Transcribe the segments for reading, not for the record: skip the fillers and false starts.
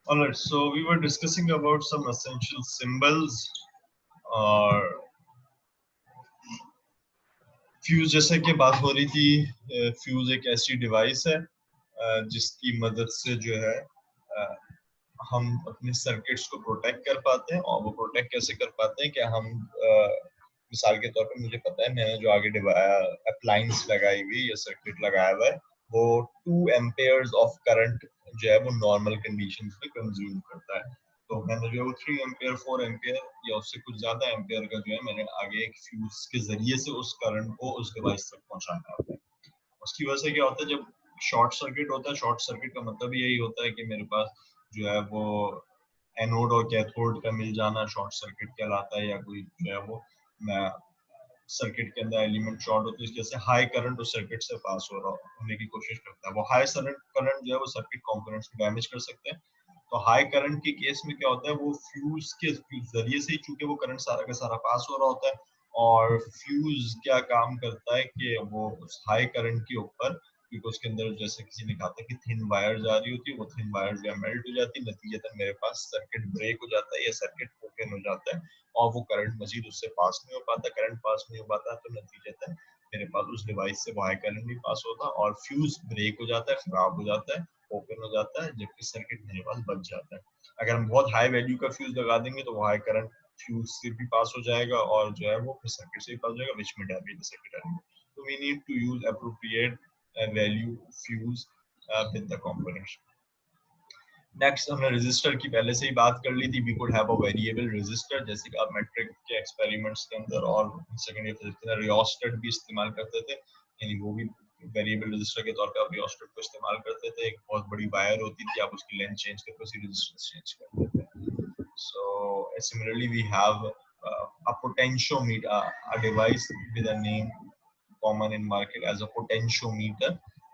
Alright, so we were discussing about some essential symbols और fuse जैसे कि बात हो रही थी। फ्यूज एक ऐसी डिवाइस है जिसकी मदद से जो है हम अपने सर्किट्स को प्रोटेक्ट कर पाते हैं। और वो प्रोटेक्ट कैसे कर पाते हैं कि हम मिसाल के तौर पे मुझे पता है मैंने जो आगे अप्लायंस लगाई हुई या सर्किट लगाया हुआ है वो 2 एम्पेयर्स ऑफ करंट जो है वो नॉर्मल कंडीशंस में कंज्यूम करता है। तो मैंने जो है वो 3 एम्पेयर 4 एम्पेयर या उससे कुछ ज्यादा एम्पेयर का जो है मैंने आगे एक फ्यूज के जरिए से उस करंट को उस डिवाइस तक पहुंचाना होता है। उसकी वजह से क्या होता है जब शॉर्ट सर्किट होता है, शॉर्ट सर्किट का मतलब यही होता है कि मेरे पास जो है वो एनोड और कैथोड का मिल जाना शॉर्ट सर्किट कहलाता है। या कोई जो है वो सर्किट के अंदर एलिमेंट शॉर्ट होते हैं, जैसे हाई करंट उस सर्किट से पास हो रहा होने की कोशिश करता है। वो हाई करंट जो है वो सर्किट कंपोनेंट्स को डैमेज कर सकते हैं। तो हाई करंट के केस में क्या होता है वो फ्यूज के जरिए से ही चूंकि वो करंट सारा का सारा पास हो रहा होता है। और फ्यूज क्या काम करता है कि वो उस हाई करंट के ऊपर, क्योंकि उसके अंदर जैसे किसी ने कहा था कि थिन वायर जा रही होती है, वो थिन वायर जो है मेल्ट हो जाती है, नतीजतन मेरे पास सर्किट ब्रेक हो जाता है या सर्किट ओपन हो जाता है और वो करंट मजीद उससे पास नहीं हो पाता। करंट पास नहीं हो पाता तो नतीजतन मेरे पास उस डिवाइस से वो हाई करंट नहीं पास होता और फ्यूज ब्रेक हो जाता है, खराब हो जाता है, ओपन हो जाता है, जबकि सर्किट मेरे पास बच जाता है। अगर हम बहुत हाई वैल्यू का फ्यूज लगा देंगे तो वो हाई करंट फ्यूज से भी पास हो जाएगा और जो है वो सर्किट से भी पास हो जाएगा, विच में डैमेज द सर्किट। तो we need to use appropriate value fuse with the component. Next हमने रजिस्टर की पहले से ही बात कर ली थी। We could have a variable register, जैसे कि आप मैट्रिक के एक्सपेरिमेंट्स के अंदर और सेकेंड ईयर फिजिक्स के अंदर रियोस्टेट भी इस्तेमाल करते थे, यानी वो भी वेरिएबल रजिस्टर के तौर पे आप रियोस्टेट को इस्तेमाल करते थे। एक बहुत बड़ी वायर होती थी, आप उसकी लेंथ चेंज करके उसकी रेजिस्टेंस चेंज करते थे। So similarly we have a potentiometer, a device with a name common in market as a potentiometer,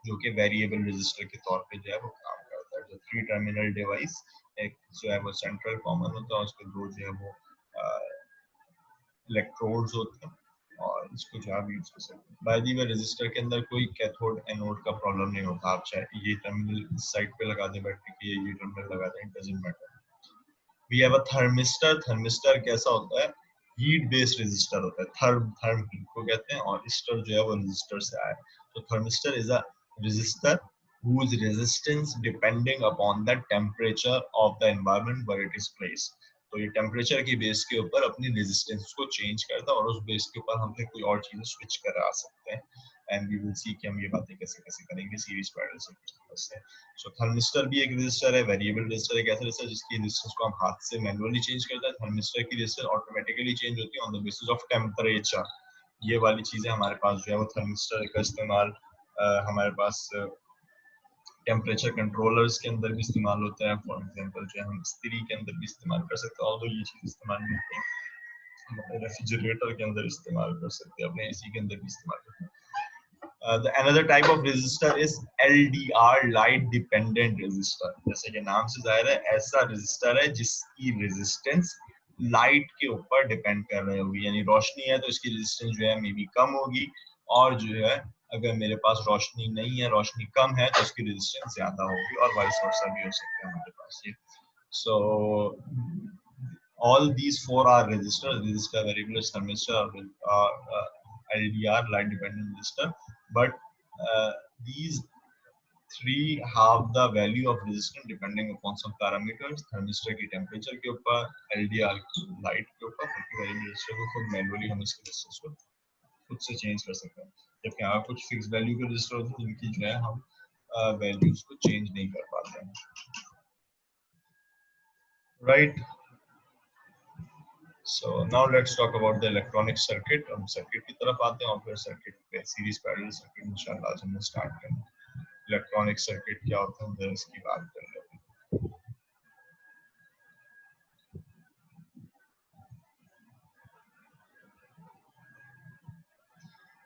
जो कि वेरिएबल रजिस्टर के तौर पे जो है वो काम करता है। जो 3 टर्मिनल डिवाइस, एक जो है वो सेंट्रल कॉमन होता है, उसके दो जो है वो इलेक्ट्रोड्स होते हैं और इसको जो आप यूज कर सकते हैं। बाय द वे रजिस्टर के अंदर कोई कैथोड एनोड का प्रॉब्लम नहीं होता। आप चाहे ये टर्मिनल साइड पे लगा दें बैटरी के, ये टर्मिनल लगा दें, it doesn't matter. We have a thermistor. Thermistor कैसा होता है? हीट बेस्ड रेजिस्टर होता है। थर्म हीट को कहते हैं और स्टर जो है वो रेजिस्टर से आया है। तो thermistor is a register whose resistance depending upon the temperature of the environment where it is placed। तो ये टेम्परेचर की बेस के ऊपर अपनी रेजिस्टेंस को चेंज करता है और उस बेस के ऊपर हम फिर कोई और चीजें स्विच करा सकते हैं। एंड वी विल सी कि हम ये बातें कैसे कैसे करेंगे सीरीज पैरेलल सर्किट की मदद से। सो थर्मिस्टर भी एक रेजिस्टर है, वेरिएबल रेजिस्टर एक ऐसा रेजिस्टर जिसकी रेजिस्टेंस को हम हाथ से मैनुअली चेंज करते हैं। थर्मिस्टर की रेजिस्टेंस ऑटोमेटिकली चेंज होती है on the basis of temperature. ये वाली चीजें हमारे पास जो है वो थर्मिस्टर का इस्तेमाल हमारे पास टेम्परेचर कंट्रोलर्स के अंदर भी इस्तेमाल होता है। फॉर एग्जांपल जो है हम इस्त्री के अंदर भी इस्तेमाल कर सकते हैं, और ये चीज इस्तेमाल नहीं होती हम अपने रेफ्रिजरेटर के अंदर इस्तेमाल कर सकते हैं, अपने एसी के अंदर भी इस्तेमाल करते हैं। The another type of resistor is LDR, light dependent resistor। जैसे कि नाम से जाहिर है ऐसा रेजिस्टर है जिसकी रेजिस्टेंस लाइट के ऊपर डिपेंड कर रही होगी, यानी रोशनी है तो इसकी रेजिस्टेंस जो है मे बी कम होगी, और जो है अगर मेरे पास रोशनी नहीं है, रोशनी कम है, तो उसकी रेजिस्टेंस ज्यादा होगी और वाइस वर्सा भी हो सकता है हमारे पास ये। So all these four are resistors: resistor, variable, thermistor, LDR, light dependent resistor. But these three have the value of resistance depending upon some parameters। thermistor की temperature के ऊपर, LDR की light के ऊपर, क्योंकि variable resistor को खुद manually हम इसके resistance को खुद से change कर सकते हैं, जबकि यहाँ कुछ fixed value के resistor होते हैं जिनकी जो है हम values को change नहीं कर पाते हैं। Right। So now let's talk about the electronic circuit। हम सर्किट की तरफ आते हैं और फिर सर्किट पे सीरीज पैरेलल सर्किट इंशाल्लाह आज हम स्टार्ट करेंगे। इलेक्ट्रॉनिक सर्किट क्या होता है हम इसकी बात कर लेते हैं।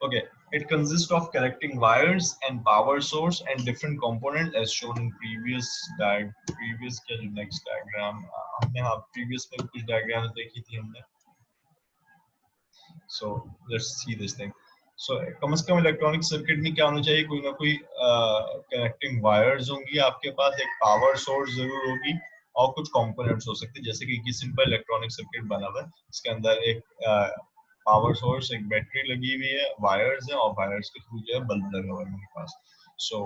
Okay, it consists of connecting wires and power source and different components as shown in previous क्या जो next diagram हमने हाँ previous में कुछ diagrams देखी थी हमने। So let's see this thing। So कम से कम इलेक्ट्रॉनिक सर्किट में क्या होना चाहिए, कोई ना कोई कनेक्टिंग वायर्स होंगी आपके पास, एक पावर सोर्स जरूर होगी और कुछ कंपोनेंट्स हो सकते हैं, जैसे कि सिंपल इलेक्ट्रॉनिक सर्किट बना हुआ है, इसके अंदर एक पावर सोर्स, एक बैटरी लगी हुई है, वायर्स है, और वायर्स के थ्रू जो है बल्ब लगा हुआ है मेरे पास। सो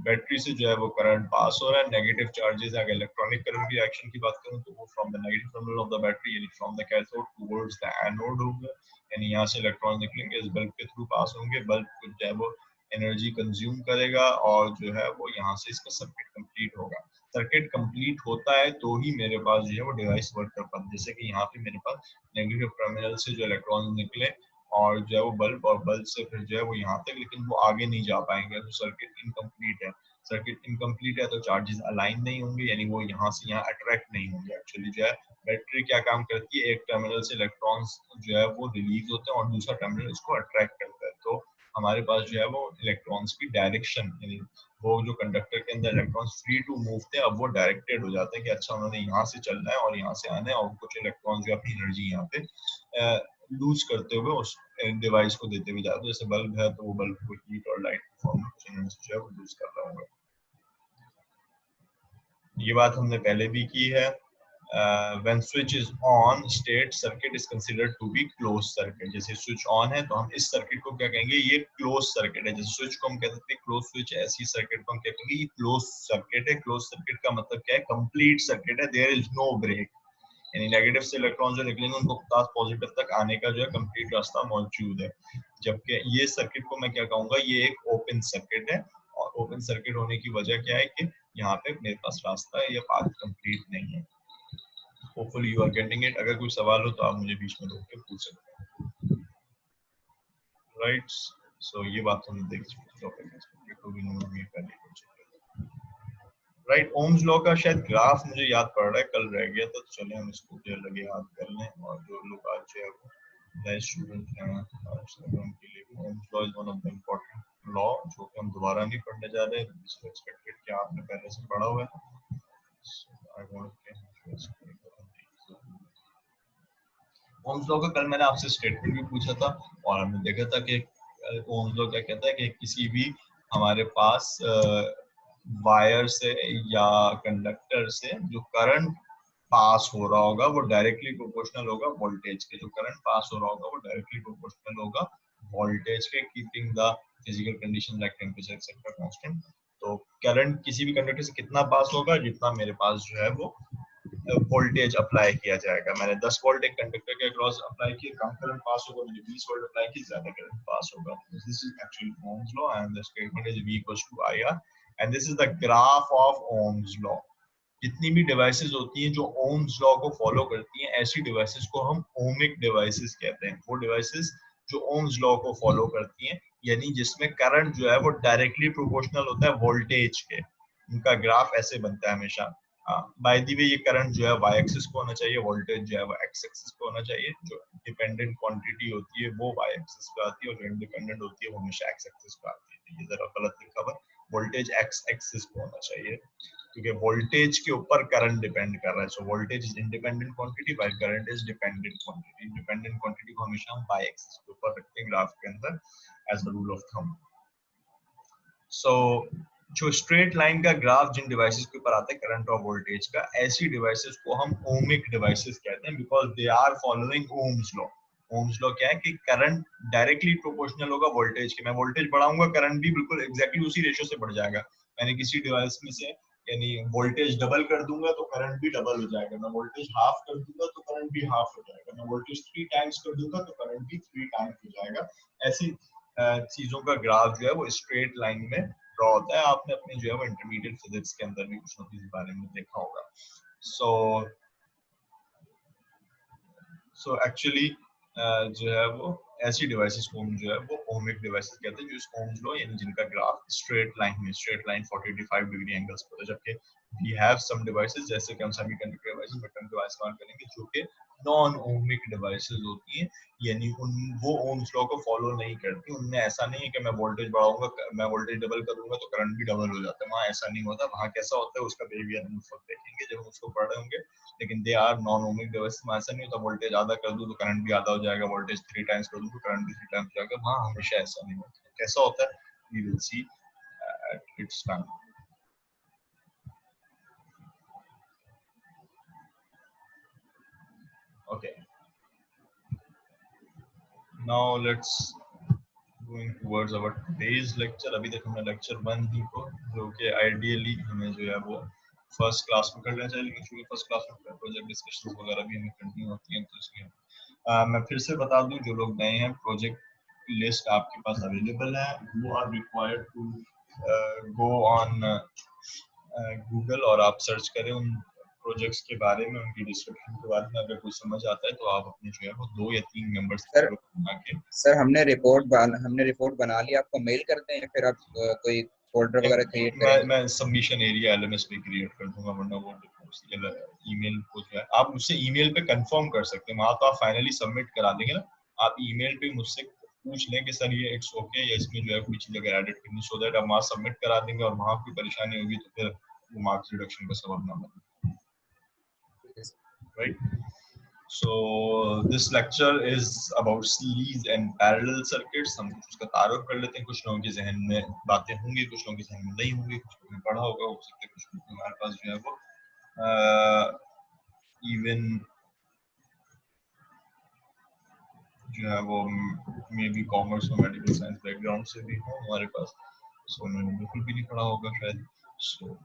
बैटरी से जो है वो करंट पास हो रहा है, नेगेटिव चार्जेस है। अगर इलेक्ट्रॉनिक करंट की एक्शन की बात करूं तो वो from the negative terminal of the battery यानी from the cathode towards the anode होगा, यानी यहाँ से इलेक्ट्रॉन निकलेंगे, इस बल्ब के थ्रू पास होंगे, बल्ब जो है वो एनर्जी कंज्यूम करेगा और जो है वो यहाँ से इसका सर्किट कंप्लीट होगा। सर्किट कंप्लीट होता है तो ही मेरे पास जो है वो डिवाइस वर्क कर पाता है। जैसे कि यहाँ पे मेरे पास नेगेटिव टर्मिनल से जो इलेक्ट्रॉन निकले और जो है वो बल्ब, और बल्ब से फिर जो है वो यहाँ तक, लेकिन वो आगे नहीं जा पाएंगे, तो सर्किट इनकम्प्लीट है। सर्किट इनकम्प्लीट है तो चार्जेस अलाइन नहीं होंगे, यानी वो यहाँ से यहाँ अट्रैक्ट नहीं होंगे। एक्चुअली जो है बैटरी क्या काम करती है, एक टर्मिनल से इलेक्ट्रॉन्स जो है वो रिलीज होते हैं और दूसरा टर्मिनल इसको अट्रैक्ट करता है। तो हमारे पास जो है वो इलेक्ट्रॉन्स की डायरेक्शन, यानी वो जो कंडक्टर के अंदर इलेक्ट्रॉन्स फ्री टू मूव थे, अब वो डायरेक्टेड हो जाते हैं कि अच्छा उन्होंने यहाँ से चलना है और यहाँ से आना है, और कुछ इलेक्ट्रॉन जो अपनी एनर्जी यहाँ पे लूज करते हुए उस डिवाइस को देते हुए जाते हैं। जैसे बल्ब है तो वो बल्ब को हीट और लाइट फॉर्म में कुछ एनर्जी जो है वो लूज कर रहा होगा। ये बात हमने पहले भी की है। when switch is on, state circuit is considered to be closed circuit। जैसे स्विच ऑन है तो हम इस सर्किट को क्या कहेंगे, ये क्लोज सर्किट है। जैसे स्विच को हम कहते हैं क्लोज स्विच है, ऐसी सर्किट को हम क्या कहेंगे, ये क्लोज सर्किट है। क्लोज सर्किट का मतलब क्या है, कंप्लीट सर्किट है, देयर इज नो ब्रेक, यानी नेगेटिव से इलेक्ट्रॉन जो निकलेंगे उनको पास पॉजिटिव तक आने का जो है कंप्लीट रास्ता मौजूद है। जबकि ये सर्किट को मैं क्या कहूंगा, ये एक ओपन सर्किट है, और ओपन सर्किट होने की वजह क्या है कि यहाँ पे मेरे पास रास्ता है, ये पाथ कंप्लीट नहीं है। Hopefully you are getting it. अगर कोई सवाल हो तो आप मुझे बीच में रोक के पूछ सकते हैं। राइट, सो ये बात हमने देख चुकी है। राइट, ओम्स लॉ का शायद ग्राफ मुझे याद पड़ रहा है, कल रह गया था, तो चले हम इसको जो लगे याद कर लें। और जो लोग आज जो है वो नए स्टूडेंट हैं उनके लिए Ohm's law is one of the important law, जो कि हम दोबारा नहीं पढ़ने जा रहे हैं, इसको एक्सपेक्टेड कि आपने पहले से पढ़ा हुआ है। ओम्स लॉ का कल मैंने आपसे स्टेटमेंट भी पूछा था, और हमने देखा था कि ओम्स लॉ क्या कहता है कि किसी भी हमारे पास वायर से या कंडक्टर से जो करंट पास हो रहा होगा वो डायरेक्टली प्रोपोर्शनल होगा वोल्टेज के। जो करंट पास हो रहा होगा वो डायरेक्टली प्रोपोर्शनल होगा वोल्टेज के, keeping the physical condition like temperature etcetera constant. तो करंट किसी भी कंडक्टर से कितना पास होगा, जितना मेरे पास जो है वो वोल्टेज अप्लाई किया जाएगा। मैंने 10 वोल्ट एक कंडक्टर के अक्रॉस अप्लाई किया, कम करंट पास होगा। मैंने 20 वोल्ट अप्लाई किया, ज्यादा करंट पास होगा। This is actually Ohm's law and the statement is V equals to IR, and this is the graph of Ohm's law. जितनी भी डिवाइसेस होती हैं जो ओम्स लॉ को फॉलो करती हैं, ऐसी डिवाइसेस को हम ओमिक डिवाइसेस कहते हैं। वो डिवाइसेस जो ओम्स लॉ को फॉलो करती हैं, यानी जिसमें करंट जो है वो डायरेक्टली प्रोपोर्शनल होता है वोल्टेज के, उनका ग्राफ ऐसे बनता है हमेशा। बाय द वे ये करंट जो है वाई एक्सिस को होना चाहिए, वोल्टेज जो है वो एक्स एक्सिस को होना चाहिए। जो डिपेंडेंट क्वांटिटी होती है वो वाई एक्सिस पे आती है, और जो इंडिपेंडेंट होती है वो हमेशा एक्स एक्सिस पे आती है। ये जरा गलत लिखा हुआ, वोल्टेज एक्स एक्सिस पे होना चाहिए, क्योंकि वोल्टेज के ऊपर करंट डिपेंड कर रहा है। So voltage is independent quantity, while current is dependent quantity. Independent quantity को हमेशा हम वाई एक्सिस के ऊपर रखते हैं ग्राफ के अंदर as the rule of thumb. So जो स्ट्रेट लाइन का ग्राफ जिन डिवाइसेस के ऊपर आता है करंट और वोल्टेज का, ऐसी डिवाइसेस को हम ओमिक डिवाइसेस कहते हैं, because they are following Ohm's law. Ohm's law क्या है कि करंट डायरेक्टली प्रोपोर्शनल होगा वोल्टेज के। मैं वोल्टेज बढ़ाऊंगा, करंट भी बिल्कुल एग्जैक्टली उसी रेशियो से बढ़ जाएगा। मैंने किसी डिवाइस में से यानी वोल्टेज डबल कर दूंगा तो करंट भी डबल हो जाएगा। मैं वोल्टेज हाफ कर दूंगा तो करंट भी हाफ हो जाएगा। मैं वोल्टेज 3 टाइम्स कर दूंगा तो करंट भी 3 टाइम्स हो जाएगा। ऐसी चीजों का ग्राफ जो है वो स्ट्रेट लाइन में ड्रॉ होता है। आपने अपनी जो है वो इंटरमीडिएट फिजिक्स के अंदर भी कुछ ना कुछ इस बारे में देखा होगा। सो एक्चुअली जो है वो ऐसी डिवाइसेस को हम जो है वो ओमिक डिवाइसेस कहते हैं, जो इस ओम्स लॉ यानी जिनका graph straight line 45 degree angles पर है। जबकि वी हैव सम डिवाइसेस, जैसे कि हम सेमीकंडक्टर डिवाइसेस मेटल डिवाइस बात करेंगे, जो कि नॉन ओमिक डिवाइसेस होती हैं, यानी उन वो ओम्स लॉ को फॉलो नहीं करती। उनमें ऐसा नहीं है कि मैं वोल्टेज बढ़ाऊंगा, मैं वोल्टेज डबल करूंगा तो करंट भी डबल हो जाता है। वहाँ ऐसा नहीं होता। वहाँ कैसा होता है उसका बिहेवियर हम उस वक्त देखेंगे जब हम उसको पढ़ रहे होंगे। लेकिन they are non ohmic devices में ऐसा नहीं होता वोल्टेज आधा कर दूं तो करंट भी आधा हो जाएगा, वोल्टेज 3 टाइम्स कर दूं तो करंट भी 3 टाइम्स हो जाएगा। वहाँ हमेशा ऐसा नहीं होता। कैसा होता है, we will see at its time. Now let's going towards our today's lecture. अभी तक हमने लेक्चर 1 ही को, जो कि आइडियली हमें जो है वो फर्स्ट क्लास में कर लेना चाहिए, लेकिन क्योंकि फर्स्ट क्लास में प्रोजेक्ट डिस्कशन वगैरह भी हमें कंटिन्यू होती हैं, तो इसलिए मैं फिर से बता दूं, जो लोग नए हैं, प्रोजेक्ट लिस्ट आपके पास अवेलेबल है. You are required to go on Google और आप सर्च करें उन प्रोजेक्ट्स के बारे में, उनकी डिस्क्रिप्शन के बारे में. अगर कुछ समझ आता है तो आप अपने जो है वो 2 या 3 मेंबर्स सर बना के. सर हमने रिपोर्ट बना ली, आपको मेल करते हैं, फिर आप कोई फोल्डर वगैरह क्रिएट करेंगे? मैं सबमिशन एरिया एलएमएस पे क्रिएट कर दूंगा, वरना वो ईमेल को जो है आप मुझसे ईमेल पे कंफर्म कर सकते हैं. वहां तो आप फाइनली सबमिट करा देंगे ना, आप ईमेल पे मुझसे पूछ लें कि सर ये इट्स ओके, या इसमें जो है कोई चीज अगर एडिट करनी, सो दैट आप वहां सबमिट करा देंगे, और वहां कोई परेशानी होगी तो फिर वो मार्क्स रिडक्शन का सबब ना बने. Right? So this lecture is about series and parallel circuits. हम कुछ उसका तारुफ कर लेते हैं. कुछ लोगों के जहन में बातें होंगी, कुछ लोगों के जहन में नहीं होंगी, कुछ लोगों ने पढ़ा होगा, हो सकता है कुछ लोग हमारे पास जो है वो इवन जो है वो मे बी कॉमर्स और मेडिकल साइंस बैकग्राउंड से भी हो हमारे पास, सो उन्होंने बिल्कुल भी नहीं पढ़ा होगा शायद. सो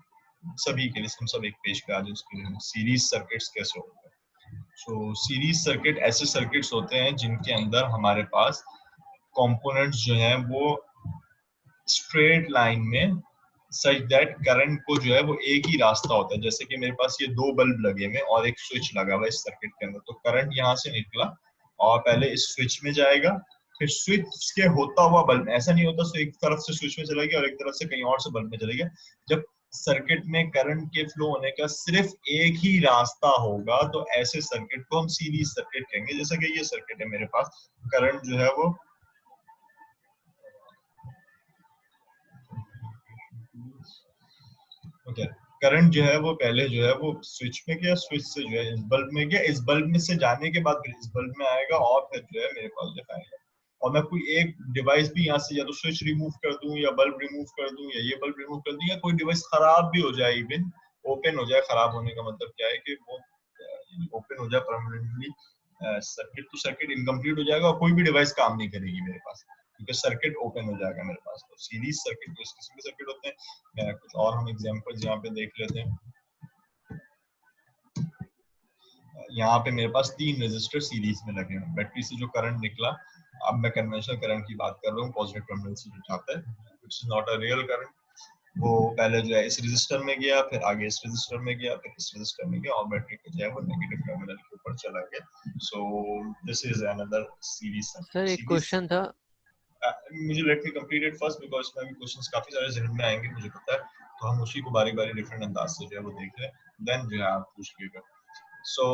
सभी के लिए हम सब एक पेज पे आ जाए, उसके लिए सीरीज सर्किट्स कैसे होते हैं. सो सीरीज सर्किट ऐसे सर्किट्स होते हैं जिनके अंदर हमारे पास कंपोनेंट्स जो हैं वो स्ट्रेट लाइन में, सच दैट करंट को जो है वो एक ही रास्ता होता है. जैसे कि मेरे पास ये 2 बल्ब लगे हुए और एक स्विच लगा हुआ है इस सर्किट के अंदर, तो करंट यहाँ से निकला और पहले इस स्विच में जाएगा, फिर स्विच के होता हुआ बल्ब, ऐसा नहीं होता एक तरफ से स्विच में चला गया और एक तरफ से कहीं और से बल्ब में चला गया. जब सर्किट में करंट के फ्लो होने का सिर्फ एक ही रास्ता होगा तो ऐसे सर्किट को हम सीरीज सर्किट कहेंगे. जैसा कि ये सर्किट है मेरे पास, करंट जो है वो ओके, करंट जो है वो पहले जो है वो स्विच में गया, स्विच से जो है इस बल्ब में गया, इस बल्ब में से जाने के बाद फिर इस बल्ब में आएगा, और फिर जो है मेरे पास जो है, और मैं कोई एक डिवाइस भी यहाँ से या तो स्विच रिमूव कर दूं या बल्ब रिमूव कर दूं या ये बल्ब रिमूव कर दूं, या कोई डिवाइस खराब भी हो जाए, इवन ओपन हो जाए. खराब होने का मतलब क्या है कि वो ओपन हो जाए परमानेंटली, सर्किट तो सर्किट इनकम्प्लीट हो जाएगा और कोई भी डिवाइस काम नहीं करेगी मेरे पास, क्योंकि सर्किट ओपन हो जाएगा मेरे पास. तो सीरीज सर्किट किस किस्म के सर्किट होते हैं, कुछ और हम एग्जांपल्स यहाँ पे देख लेते हैं. यहाँ पे मेरे पास 3 रेजिस्टर सीरीज में लगे हैं. बैटरी से जो करंट निकला, अब मैं कन्वेंशनल करंट की बात कर रहा हूँ, पॉजिटिव टर्मिनल से जो जाता है, which is not a real current, वो पहले जो है इस रेजिस्टर में गया, फिर आगे इस रेजिस्टर में गया, फिर इस रेजिस्टर में गया, और बैटरी का जो है वो नेगेटिव टर्मिनल के ऊपर चला गया. So this is another series circuit. Sir एक क्वेश्चन था, मुझे let me complete it first, because इसमें भी क्वेश्चंस काफी सारे जहन में आएंगे मुझे पता है, तो हम उसी को बारी-बारी डिफरेंट अंदाज से जो है वो देख रहे हैं, देन जो है आप पूछ लीजिएगा. सो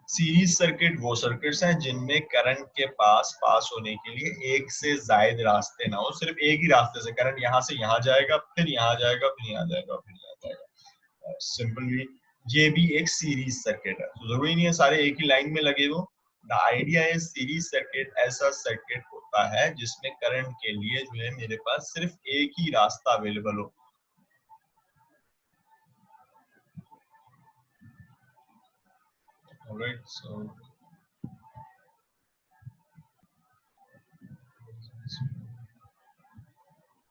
सीरीज सर्किट वो सर्किट्स हैं जिनमें करंट के पास होने के लिए एक से ज्यादा रास्ते ना हो, सिर्फ एक ही रास्ते से करंट यहाँ से यहाँ जाएगा, फिर यहाँ जाएगा, फिर यहाँ जाएगा, फिर यहाँ जाएगा. सिंपली ये भी एक सीरीज सर्किट है, तो जरूरी नहीं है सारे एक ही लाइन में लगे हो. The idea is series circuit ऐसा सर्किट होता है जिसमें करंट के लिए जो है मेरे पास सिर्फ एक ही रास्ता अवेलेबल हो. Alright, so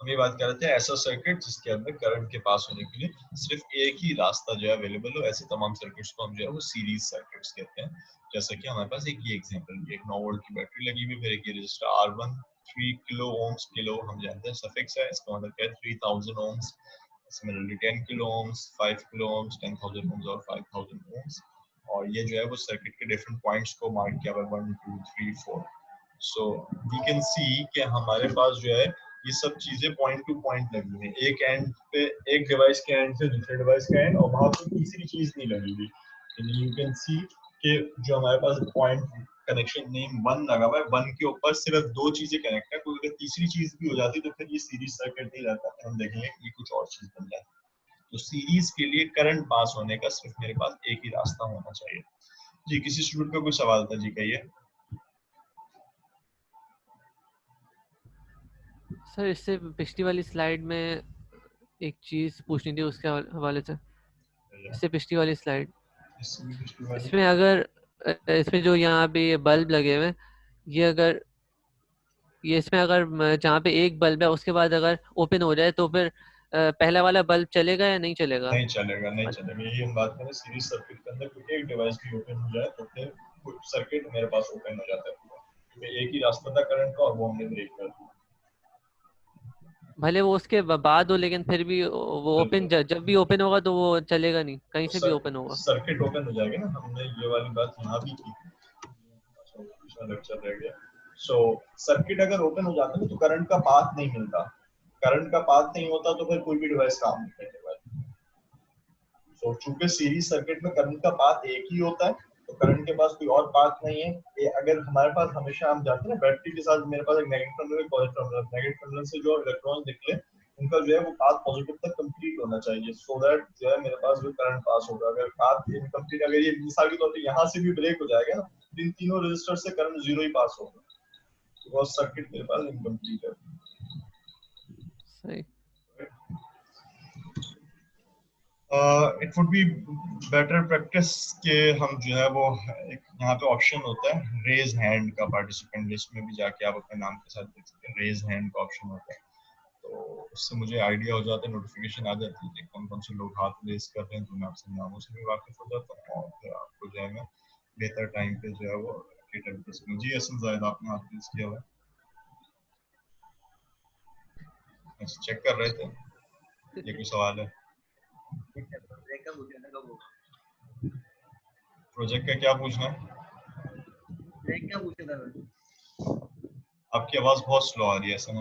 हम ये बात कर रहे थे ऐसा सर्किट जिसके अंदर करंट के पास होने के लिए सिर्फ एक ही रास्ता जो है अवेलेबल हो. ऐसे तमाम सर्किट्स को हम जो है वो सीरीज सर्किट्स कहते हैं. जैसा कि हमारे पास एक ये एग्जांपल, एक 9 वोल्ट की बैटरी लगी हुई, फिर एक ये register R1 3 kilo ohms, kilo हम जानते हैं सफिक्स है, इसका मतलब क्या है 3000 ohms. Similarly 10 kilo ohms, 5 kilo ohms, 10000 ohms और 5000 ओम्स. और ये जो है वो सर्किट के डिफरेंट पॉइंट्स को मार्क किया हुआ 1 2 3 4. सो वी कैन सी कि हमारे पास जो है ये सब चीजें पॉइंट टू पॉइंट लगी हुई है, एक एंड पे, एक डिवाइस के एंड से दूसरे डिवाइस का एंड, और वहां पर तीसरी चीज नहीं लगी हुई. यू कैन सी कि जो हमारे पास पॉइंट कनेक्शन नेम 1 लगा हुआ है, 1 के ऊपर सिर्फ 2 चीजें कनेक्ट है, कोई अगर तीसरी चीज भी हो जाती तो फिर ये सीरीज सर्किट नहीं रहता, हम देखेंगे ये कुछ और चीज बन जाती. तो सीरीज के लिए करंट पास होने का सिर्फ मेरे पास एक ही रास्ता होना चाहिए. जी किसी स्टूडेंट का कोई सवाल था? जी कहिए. सर इससे पिछली वाली स्लाइड में एक चीज पूछनी थी उसके हवाले से. इससे पिछली वाली स्लाइड, इसमें अगर इसमें जो यहाँ पे ये बल्ब लगे हुए हैं, ये अगर ये इसमें अगर जहाँ पे एक बल्ब है उसके बाद अगर ओपन हो जाए तो फिर पहला वाला बल्ब चलेगा या नहीं चलेगा? नहीं चलेगा, नहीं चलेगा। यही हम बात करें सीरीज सर्किट के अंदर, क्योंकि एक डिवाइस भी ओपन हो जाए तो फिर सर्किट मेरे पास ओपन हो जाता है पूरा, क्योंकि एक ही रास्ता था करंट का और वो हमने ब्रेक कर दिया। भले वो उसके बाद हो, लेकिन फिर भी वो ओपन, बिल्कुल। जब भी ओपन होगा तो वो चलेगा नहीं, कहीं तो से भी ओपन होगा। सर्किट ओपन हो जाएगा ना, हमने ये वाली बात यहाँ भी की। पिछला लेक्चर रह गया। सो सर्किट अगर ओपन हो जाता है तो करंट का पाथ नहीं मिलता, करंट का पाथ नहीं होता तो फिर कोई भी डिवाइस काम नहीं करने वाली। सो चूंकि सीरीज सर्किट में करंट का पाथ एक ही होता है तो करंट के पास कोई और पाथ नहीं है। ये अगर हमारे पास हमेशा, हम जानते हैं ना बैटरी के साथ मेरे पास एक नेगेटिव टर्मिनल, एक पॉजिटिव टर्मिनल, नेगेटिव टर्मिनल से जो इलेक्ट्रॉन निकले उनका जो है वो पाथ पॉजिटिव तक कंप्लीट होना चाहिए, सो दैट जो है मेरे पास जो करंट पास होगा। अगर पाथ इनकम्प्लीट, अगर ये मिसाल के तौर पे यहाँ से भी ब्रेक हो जाएगा ना, इन तीनों रेजिस्टर से करंट जीरो ही पास होगा, बिकॉज सर्किट मेरे पास इनकम्प्लीट है। सही। It would be better practice के हम जो है वो एक यहाँ पे ऑप्शन होता है रेज हैंड का, पार्टिसिपेंट लिस्ट में भी जाके आप अपने नाम के साथ देख सकते हैं, रेज हैंड का ऑप्शन होता है, तो उससे मुझे आइडिया हो जाता है, नोटिफिकेशन आ जाती है कि कौन कौन से लोग हाथ रेज कर रहे हैं, तो मैं आपसे नामों से भी वाकिफ हो जाता हूँ और फिर आपको जो है मैं बेहतर टाइम पे जो है वो जी असल जायद आपने हाथ रेज किया हुआ है, चेक कर रहे थे, ये कोई सवाल है? प्रोजेक्ट का क्या पूछना है? क्या पूछा था? आपकी आवाज बहुत स्लो आ रही है सर।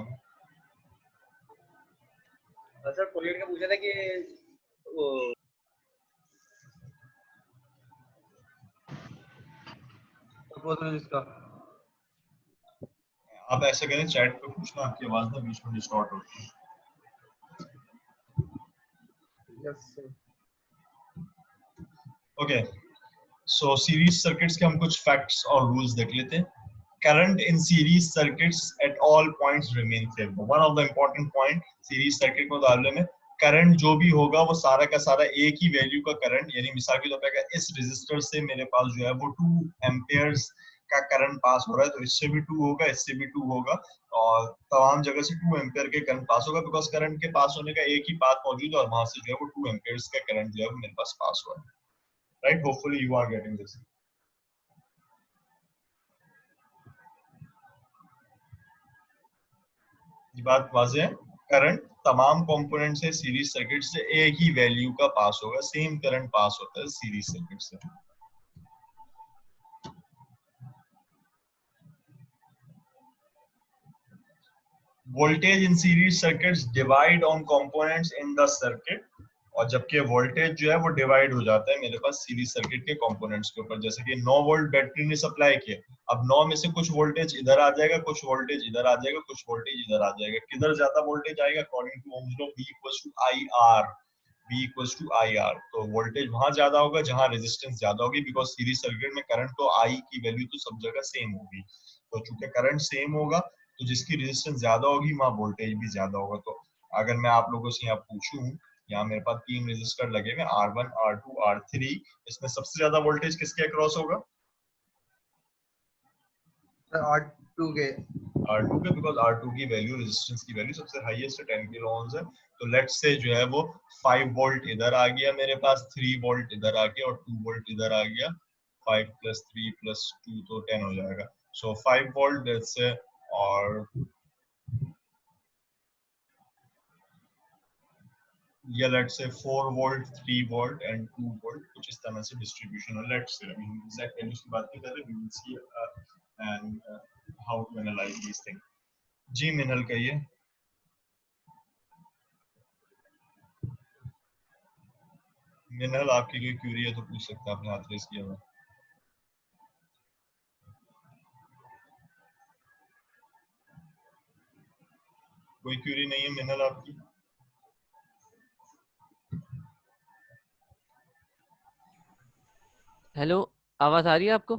सर प्रोजेक्ट का पूछा था कि वो इसका आप ऐसा करें चैट पे पूछना, आपकी आवाज ना बीच में डिस्टॉर्ट होती है। Yes sir. ओके, सो सीरीज सर्किट्स के हम कुछ फैक्ट्स और रूल्स देख लेते हैं। Current in series circuits at all points remain stable. One of the important point series circuit को डालने में, करंट जो भी होगा वो सारा का सारा एक ही वैल्यू का करंट, यानी मिसाल के तौर पे अगर इस रेजिस्टर से मेरे पास जो है वो 2 एम्पियर्स का करंट पास हो रहा है तो इससे भी 2 होगा, इससे भी 2 होगा, और तमाम जगह से 2 एम्पियर के करंट पास होगा, बिकॉज करंट के पास होने का एक ही पाथ मौजूद है और वहां से जो है वो 2 एम्पियर्स का करंट जो है वो मेरे पास पास हुआ है। Right, hopefully you are getting this. ये बात वाज़ेह है, करंट तमाम कंपोनेंट से सीरीज सर्किट से एक ही वैल्यू का पास होगा, सेम करंट पास होता है सीरीज सर्किट से। Voltage in series circuits divide on components in the circuit, और जबकि वोल्टेज जो है वो डिवाइड हो जाता है मेरे पास सीरीज सर्किट के कंपोनेंट्स के ऊपर। जैसे कि 9 वोल्ट बैटरी ने सप्लाई किया, अब 9 में से कुछ वोल्टेज इधर आ जाएगा, कुछ वोल्टेज इधर आ जाएगा, कुछ वोल्टेज इधर आ जाएगा। किधर ज्यादा वोल्टेज आएगा? According to Ohm's law, V equals to IR, V equals to IR। तो वोल्टेज वहां ज्यादा होगा जहां रेजिस्टेंस ज्यादा होगी, बिकॉज सीरीज सर्किट में करंट तो I की वैल्यू तो सब जगह सेम होगी, तो चूंकि करंट सेम होगा तो जिसकी रेजिस्टेंस ज्यादा होगी वहां वोल्टेज भी ज्यादा होगा। तो अगर मैं आप लोगों से यहाँ पूछूं, यहाँ मेरे पास 3 रेजिस्टर लगे हुए, R1, R2, R3, इसमें सबसे ज्यादा वोल्टेज किसके अक्रॉस होगा? R2 के। R2 के, बिकॉज R2 की वैल्यू, रेजिस्टेंस की वैल्यू सबसे हाईएस्ट है, 10 किलो ओम्स है। तो लेट्स से जो है वो 5 वोल्ट इधर आ गया मेरे पास, 3 वोल्ट इधर आ गया और 2 वोल्ट इधर आ गया, 5 + 3 + 2 तो 10 हो जाएगा। सो 5 वोल्ट लेट्स से, और या let's say 4 volt, 3 volt and 2 volt, कुछ इस तरह से डिस्ट्रीब्यूशन है। लेट्स से एग्जैक्ट वैल्यूज की बात नहीं कर रहे, we will see and how to analyse this thing. जी मिनल कहिए। मिनल आपकी कोई क्यूरी है तो पूछ सकते हैं, आपने हाथ रेस किया हुआ। कोई क्यूरी नहीं है मिनल आपकी? हेलो, आवाज आ रही है आपको?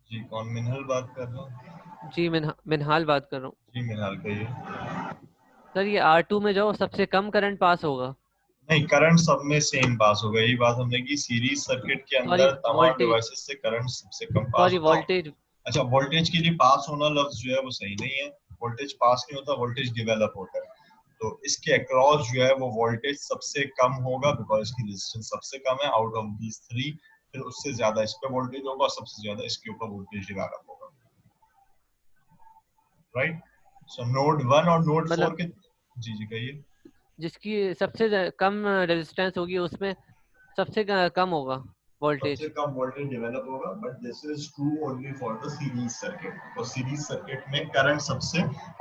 जी कौन? मिनल बात कर रहे हैं? जी मिनहाल बात कर रहा हूँ। जी मिनल कहिए। सर ये R2 में जाओ, सबसे कम करंट पास होगा। नहीं, करंट सब में सेम पास होगा, यही बात हमने की, सीरीज सर्किट के सॉरी, अंदर तमाम वोल्टेज, डिवाइसेस से करंट सबसे कम पास सॉरी होता है। वोल्टेज। अच्छा, वोल्टेज के लिए पास होना लफ्ज जो है वो सही नहीं है, वोल्टेज पास नहीं होता, वोल्टेज डिवेलप होता है। तो इसके अक्रॉस जो है वो वोल्टेज सबसे कम होगा बिकॉज इसकी रेजिस्टेंस सबसे कम है आउट ऑफ दीज थ्री। फिर उससे ज्यादा इस पे वोल्टेज होगा और सबसे ज्यादा इसके ऊपर वोल्टेज डेवलप होगा, राइट। सो नोड 1 और नोड 4 मतलब के, जी जी कहिए। जिसकी सबसे कम रेजिस्टेंस होगी उसमें सबसे कम होगा सबसे वोल्टेज। कम वोल्टेज डेवलप होगा, but this is true only for the series circuit. और सीरीज सर्किट में करंट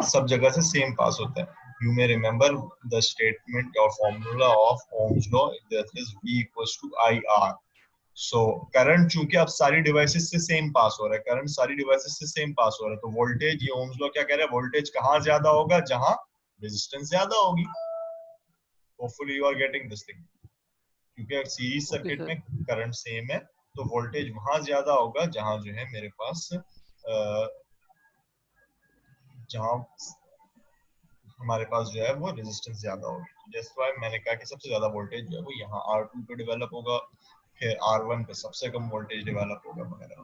सब जगह से सेम पास होता है। You may remember the statement और formula of Ohm's law, that is V equals to IR। So current चूंकि अब सारी डिवाइसेस से सेम पास हो रहा है, करंट सारी डिवाइसेस से सेम पास हो रहा है, तो वोल्टेज, ये ओम्स लॉ क्या कह रहा है, वोल्टेज कहाँ ज्यादा होगा, जहां रेजिस्टेंस ज्यादा होगी। Hopefully you are getting this thing, क्योंकि अगर सीरीज ओके सर्किट सर। में करंट सेम है तो वोल्टेज वहां ज्यादा होगा जहां जो है मेरे पास जहां हमारे पास जो है वो रेजिस्टेंस ज्यादा होगी। जैसे वाई मैंने कहा कि सबसे ज्यादा वोल्टेज जो है वो यहाँ R2 पे डेवलप होगा, फिर R1 पे सबसे कम वोल्टेज डेवलप होगा वगैरह।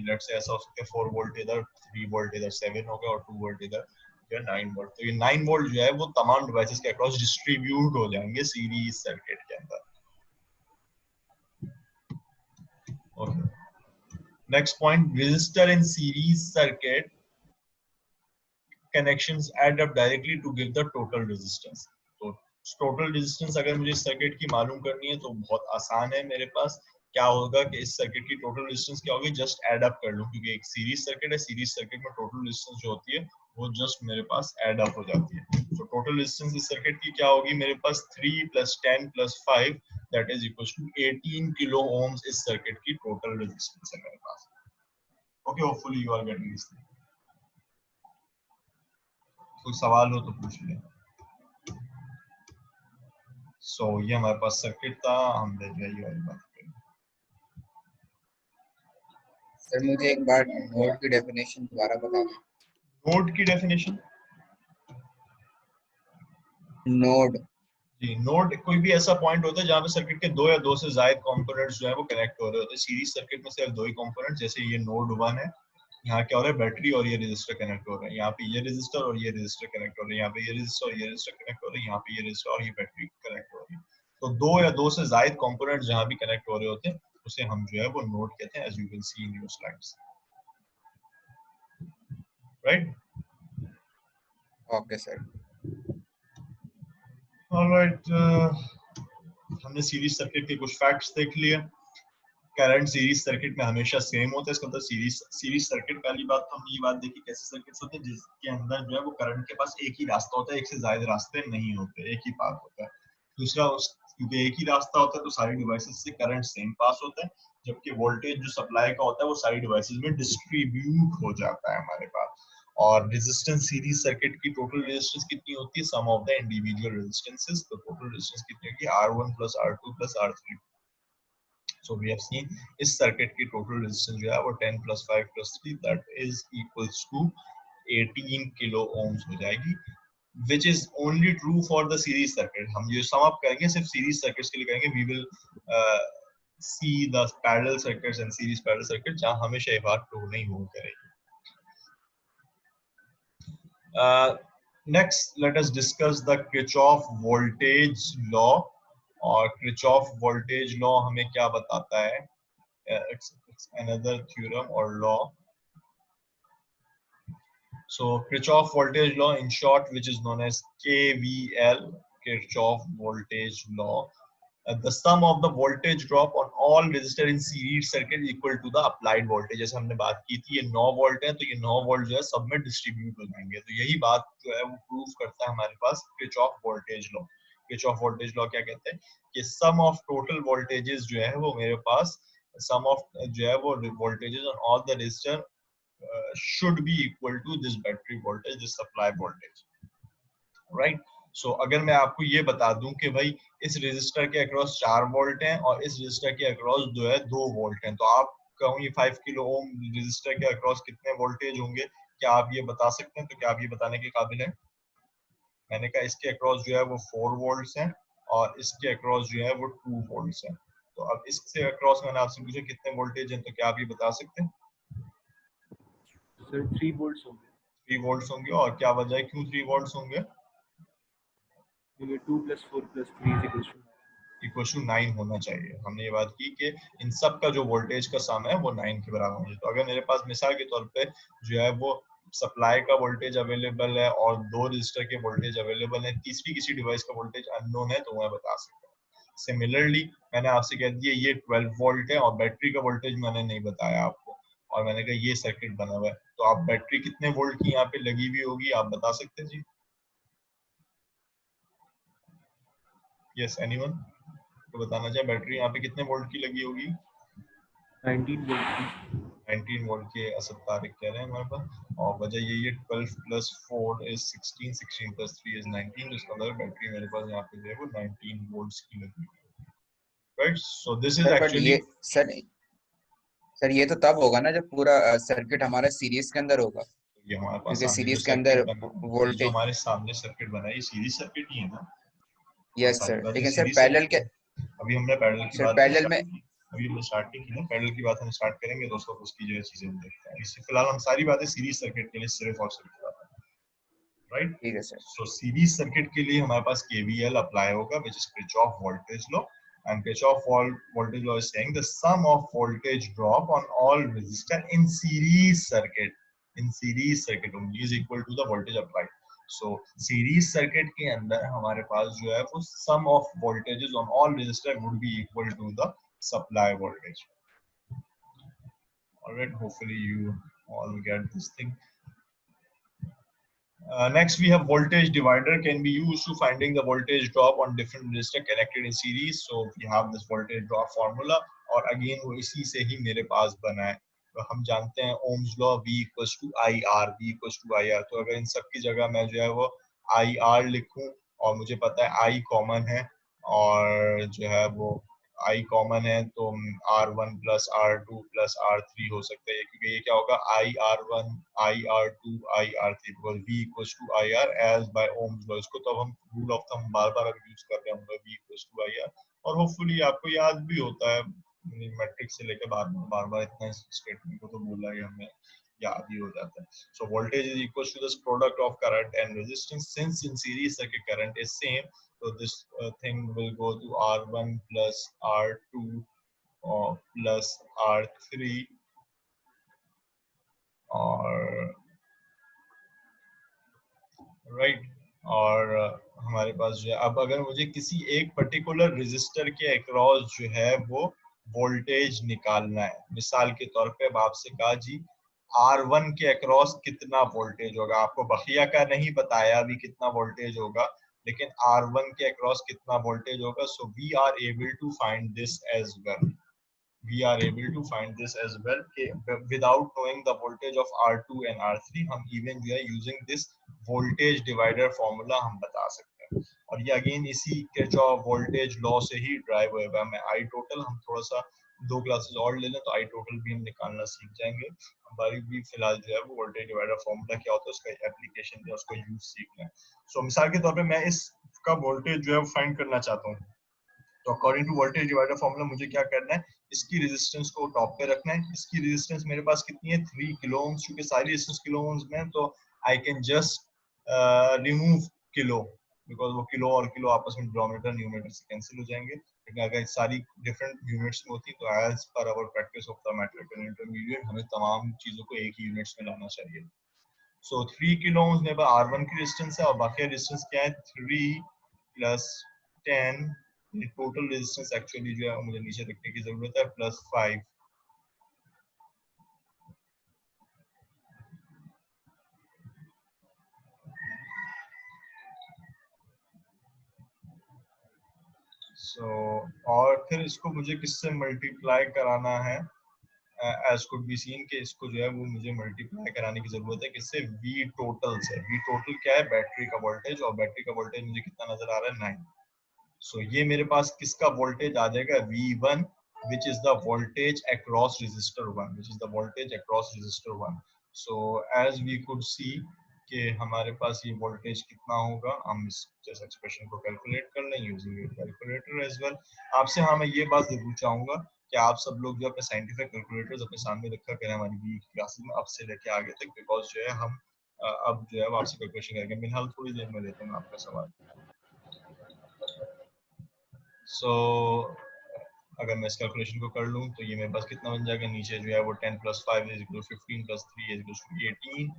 लेट्स से ऐसा हो सकता है 4 वोल्ट इधर, 3 वोल्ट इधर 7 होगा और 2 वोल्ट इधर जो है 9 वोल्ट। तो ये 9 वोल्ट जो है वो तमाम डिवाइसेस के अक्रॉस डिस्ट्रीब्यूट हो जाएंगे सीरीज सर्किट के अंदर। Okay, next point, resistor in series circuit connections add up directly to give the total resistance। तो total resistance अगर मुझे सर्किट की मालूम करनी है तो बहुत आसान है मेरे पास। क्या होगा कि इस सर्किट की टोटल रेजिस्टेंस क्या होगी, जस्ट ऐड अप कर लूं, क्योंकि एक सीरीज सर्किट है, सीरीज सर्किट में टोटल रेजिस्टेंस जो होती है वो जस्ट मेरे पास ऐड अप हो जाती है। तो टोटल रेजिस्टेंस इस सर्किट की क्या होगी, मेरे पास 3 + 10 + 5 that is equal to 18 kilo ohms इस सर्किट की टोटल रेजिस्टेंस है मेरे पास। Okay, hopefully you are getting this thing. कोई सवाल हो तो पूछ लें। सो ये हमारे पास सर्किट था, हम ले जाइए वाली बात करें। सर मुझे एक बार नोड की डेफिनेशन दोबारा बता दें। नोड की डेफिनेशन, नोड, जी नोड कोई भी ऐसा पॉइंट होता है जहाँ पे सर्किट के दो या दो से ज्यादा कंपोनेंट्स जो है वो कनेक्ट हो रहे होते हैं। सीरीज सर्किट में सिर्फ दो ही कंपोनेंट्स, जैसे ये नोड 1 है, यहाँ क्या हो रहा है, बैटरी और ये रेजिस्टर कनेक्ट हो रहे हैं, यहाँ पे ये रेजिस्टर और ये रेजिस्टर कनेक्ट हो रहे हैं, यहाँ पे ये रेजिस्टर और ये रेजिस्टर कनेक्ट हो रहे हैं, यहाँ पे ये रेजिस्टर और ये बैटरी कनेक्ट हो रही है। तो दो या दो से ज्यादा कंपोनेंट्स जहाँ भी कनेक्ट हो रहे होते हैं उसे हम जो है वो नोड कहते हैं, as you can see in your slides, right. Okay sir. Alright, हमने सीरीज सर्किट के कुछ फैक्ट्स देख लिए। करंट सीरीज सर्किट में हमेशा सेम होता है, इसका मतलब सीरीज सर्किट, पहली बात तो हमने ये बात देखी कैसे सर्किट्स होते हैं जिसके अंदर जो है वो करंट के पास एक ही रास्ता होता है, एक से ज्यादा रास्ते नहीं होते, एक ही पाथ होता है। दूसरा, क्योंकि एक ही रास्ता होता है तो सारी डिवाइसेस से करंट सेम पास होता है, जबकि वोल्टेज जो सप्लाई का होता है वो सारी डिवाइसेस में डिस्ट्रीब्यूट हो जाता है हमारे पास। और रेजिस्टेंस सीरीज सर्किट की टोटल रेजिस्टेंस कितनी होती है, सम ऑफ द इंडिविजुअल रेजिस्टेंसेस। तो टोटल रेजिस्टेंस कितनी होगी, R1 + R2 + R3। So we have seen इस सर्किट की टोटल रेजिस्टेंस जो है वो 10 + 5 + 3 that is equals to 18 kilo ohms हो जाएगी, which is only true for the series circuit। हम ये सम अप करेंगे सिर्फ सीरीज सर्किट्स के लिए करेंगे। we will see the parallel circuits and series parallel circuits जहाँ हमेशा ये बात ट्रू नहीं हो करेगी। Next, let us discuss the Kirchhoff voltage law। और Kirchhoff voltage law हमें क्या बताता है, it's another theorem or law। So Kirchhoff voltage law in short, which is known as KVL, Kirchhoff voltage law, the sum of the voltage drop on all resistor in series circuit is equal to the applied voltage। जैसे हमने बात की थी, ये 9 volt है तो ये 9 volt जो है सब में डिस्ट्रीब्यूट हो जाएंगे। तो यही बात जो है वो प्रूव करता है हमारे पास Kirchhoff voltage law। Kirchhoff voltage law क्या कहते हैं कि सम ऑफ टोटल वोल्टेजेस जो है वो मेरे पास, सम ऑफ जो है वो voltages on all the resistor should be equal to this battery voltage, this supply voltage, right। सो अगर मैं आपको ये बता दूं कि भाई इस रेजिस्टर के अक्रॉस 4 वोल्ट हैं और इस रेजिस्टर के अक्रॉस जो है 2 वोल्ट हैं, तो आप कहूँ ये 5 किलो ओम रेजिस्टर के अक्रॉस कितने वोल्टेज होंगे, क्या आप ये बता सकते हैं? तो क्या आप ये बताने के काबिल हैं? मैंने कहा इसके अक्रॉस जो है वो 4 वोल्ट्स हैं और इसके अक्रॉस जो है वो 2 वोल्ट्स हैं। तो अब इससे अक्रॉस मैंने आपसे पूछा कितने वोल्टेज हैं, तो क्या आप ये बता सकते हैं? सर 3 वोल्ट्स होंगे। 3 वोल्ट्स होंगे। और क्या वजह है क्यों 3 वोल्ट्स होंगे? 2 + 4 + 3 इक्वल टू 9 होना चाहिए। हमने ये बात की कि इन सब का जो वोल्टेज का सम है वो 9 के बराबर होना चाहिए। तो अगर मेरे पास मिसाल के तौर पे जो है वो सप्लाई का वोल्टेज अवेलेबल है और 2 रजिस्टर के वोल्टेज अवेलेबल है, तीसरी किसी डिवाइस का वोल्टेज अननोन है, तो मैं बता सकता हूँ। सिमिलरली मैंने आपसे कह दिया ये 12 वोल्ट है और बैटरी का वोल्टेज मैंने नहीं बताया आपको, और मैंने कहा ये सर्किट बना हुआ है, तो आप बैटरी कितने वोल्ट की यहाँ पे लगी हुई होगी आप बता सकते हैं जी? यस एनीवन तो बताना चाहिए बैटरी यहाँ पे कितने वोल्ट की लगी होगी? 19 वोल्ट की। 19 वोल्ट के असद तारिक कह रहे हैं हमारे पास, और वजह यही है 12 + 4 = 16, 16 + 3 = 19, तो इसका मतलब बैटरी मेरे पास यहाँ पे जो है वो 19 वोल्ट्स की लगी है, right? So this is sir but actually ये सर ये तो तब होगा ना जब पूरा सर्किट हमारा सीरीज के अंदर होगा, ये हमारे पास क्योंकि सामने जो सीरीज के अंदर सर्किट बना, ये जो वोल्टेज। हमारे सामने सर्किट बना है ये सीरीज सर्किट ही है ना, और यस सारी सर, बातें लेकिन सर सीरीज पैरेलल सर्किट के है। अभी हमने पैरेलल की सर बात नहीं पैरेलल स्टार्ट में की, अभी हमने स्टार्ट नहीं की ना, पैरेलल की बात हम स्टार्ट करेंगे तो उसकी जो है चीजें हम देखते हैं। इससे फिलहाल हम सारी बातें सीरीज सर्किट के लिए सिर्फ और सिर्फ कर रहे हैं, राइट? ठीक है सर। सो सीरीज सर्किट के लिए हमारे पास KVL अप्लाई होगा, which is Kirchhoff voltage law, and Kirchhoff voltage law is saying the sum of voltage drop on all resistor in series circuit only is equal to the voltage applied. So series circuit के अंदर हमारे पास जो है वो sum of voltages on all resistor would be equal to the supply voltage. Alright, hopefully you all get this thing. Next we have voltage divider can be used to finding the voltage drop on different resistor connected in series. So we have this voltage drop formula, और again वो इसी से ही मेरे पास बना है। तो हम जानते हैं ओम्स लॉ V = IR, तो अगर इन सब की जगह मैं जो है वो IR लिखूं और मुझे पता है I कॉमन है और जो है वो I कॉमन है, तो R1 + R2 + R3 हो सकता है, क्योंकि ये क्या होगा IR1 IR2 IR3 because V = IR as by Ohm's law। इसको तो हम rule of thumb bar bar use कर रहे हैं V = IR, और होपफुली आपको याद भी होता है, मैट्रिक्स से लेकर बार बार इतना स्टेटमेंट को तो बोला ही हमने, याद ही हो जाता है। So voltage is equal to this product of current and resistance. Since in series circuit current is same, so this thing will go to R1 + R2 plus R3 और राइट, और हमारे पास जो है अब अगर मुझे किसी एक पर्टिकुलर रेजिस्टर के अक्रॉस जो है वो वोल्टेज निकालना है, मिसाल के तौर पे अब आपसे कहा जी R1 के अक्रॉस कितना वोल्टेज होगा, आपको बखिया का नहीं बताया अभी कितना वोल्टेज होगा, लेकिन R1 के अक्रॉस कितना वोल्टेज होगा। So we are able to find this as well, without knowing the voltage of R2 and R3 हम even जो है using this voltage divider formula हम बता सकते हैं, और ये अगेन इसी के जो वोल्टेज लॉ से ही ड्राइव होगा। मैं I total हम थोड़ा सा 2 क्लासेस और ले लें तो I total भी हम निकालना सीख जाएंगे, हमारी भी फिलहाल जो है वो वोल्टेज डिवाइडर फॉर्मूला क्या होता है उसका एप्लीकेशन या उसको यूज सीखना है। सो मिसाल के तौर पे मैं इसका वोल्टेज जो है फाइंड करना चाहता हूँ, तो according to voltage divider formula मुझे क्या करना है, इसकी रेजिस्टेंस को टॉप पे रखना है। इसकी रेजिस्टेंस मेरे पास कितनी है 3 किलो ओम्स, क्योंकि सारी रेजिस्टेंस किलो ओम्स में, तो I can just remove kilo, because वो किलो और किलो आपस में डिनोमिनेटर न्यूमरेटर से कैंसिल हो जाएंगे। लेकिन अगर सारी डिफरेंट यूनिट्स में होती तो एज पर our practice of the mathematical intermediate हमें तमाम चीजों को एक ही यूनिट्स में लाना चाहिए। सो 3 किलो ओम्स में R1 की रेजिस्टेंस है और बाकी रेजिस्टेंस क्या है 3 + 10, टोटल रेजिस्टेंस एक्चुअली जो है मुझे नीचे रखने की जरूरत है +5। और फिर इसको मुझे किससे मल्टीप्लाई कराना है, एज कुड बी सीन कि इसको जो है वो मुझे मल्टीप्लाई कराने की जरूरत है किससे, V टोटल से। V टोटल क्या है बैटरी का वोल्टेज, और बैटरी का वोल्टेज मुझे कितना नजर आ रहा है 9। सो ये मेरे पास किसका वोल्टेज आ जाएगा V1 which is the voltage across resistor 1, so as we could see कि हमारे पास ये वोल्टेज कितना होगा, हम इस जैसे एक्सप्रेशन को कैलकुलेट कर लें यूजिंग कैलकुलेटर एज वेल। आपसे हाँ मैं ये बात जरूर चाहूंगा कि आप सब लोग जो अपने साइंटिफिक कैलकुलेटर्स अपने सामने रखा करें हमारी वी क्लासेस में अब से लेके आगे तक, बिकॉज जो है हम अब जो है वो आपसे कोई क्वेश्चन करेंगे। फिलहाल थोड़ी देर में देता हूँ आपका सवाल। सो अगर मैं इस कैलकुलेशन को कर लूँ तो ये मेरे पास कितना बन जाएगा, नीचे जो है वो 10 + 5 = 15 + 3 = 18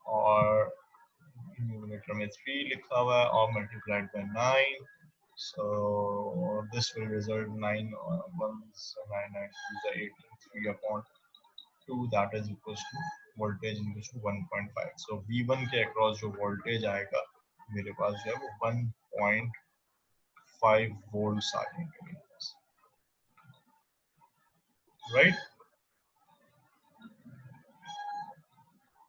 और न्यूमरेटर में 3 लिखा हुआ है और multiplied by 9, so this will result 9 1s 9 9 2 18 3/2, that is equals to voltage equals to 1.5। so V1 के अक्रॉस जो वोल्टेज आएगा मेरे पास जो है वो 1.5 वोल्ट्स आ जाएंगे मेरे पास, राइट।